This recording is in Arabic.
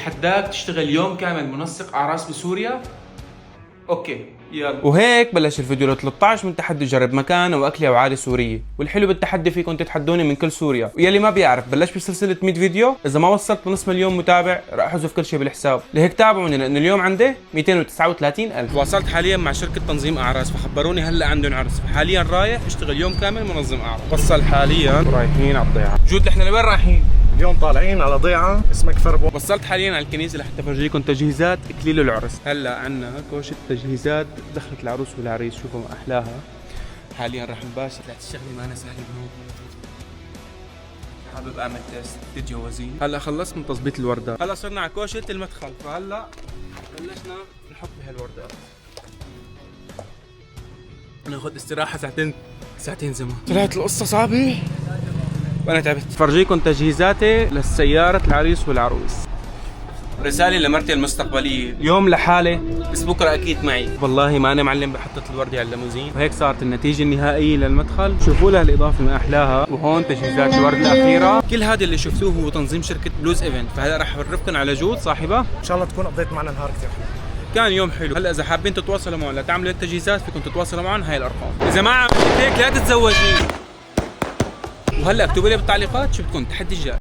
بتحداك تشتغل يوم كامل منسق اعراس بسوريا. اوكي يلا. وهيك بلش الفيديو ل 13 من تحدي جرب مكان واكله او عاده سوريه، والحلو بالتحدي فيكم تتحدوني من كل سوريا، ويلي ما بيعرف بلش بسلسله 100 فيديو، اذا ما وصلت بنص مليون متابع راح احذف كل شيء بالحساب، لهيك تابعوني لان اليوم عندي 239,000. واصلت حاليا مع شركه تنظيم اعراس، فخبروني هلا عندهم عرس، فحاليا رايح اشتغل يوم كامل منظم اعراس. وصل حاليا رايحين على الضيعه. جود احنا لوين رايحين؟ اليوم طالعين على ضيعة اسمها كفربو. وصلت حاليا على الكنيسه لحتى افرجيكم تجهيزات اكليل العرس. هلا عندنا كوشه تجهيزات دخلت العروس والعريس، شوفوا ما احلاها. حاليا راح نباشر. طلعت الشغله ما انا سهله بنوب. حابب اعمل تيست تتجوزين. هلا خلصت من تظبيط الوردات، هلا صرنا على كوشه المدخل، فهلا بلشنا نحط بهالوردات. ناخذ استراحه ساعتين زمان. طلعت القصه صعبه وانا تعبت. فرجيكم تجهيزاتي للسيارة العريس والعروس. رسالة لمرتي المستقبلية، اليوم لحالي بس بكره اكيد معي. والله ما انا معلم بحطة الوردة على الليموزين. وهيك صارت النتيجة النهائية للمدخل، شوفوا لها الاضافة ما احلاها. وهون تجهيزات الورد الاخيرة. كل هذا اللي شفتوه هو تنظيم شركة بلوز ايفنت. فهلا راح اعرفكم على جود صاحبة. ان شاء الله تكون قضيت معنا نهار كثير حلو. كان يوم حلو. هلا اذا حابين تتواصلوا معنا لتعملوا التجهيزات فيكم تتواصلوا معنا هاي الارقام. اذا ما عملت هيك لا تتزوجين. وهلا اكتبوا لي بالتعليقات شو بدكم التحدي الجاي.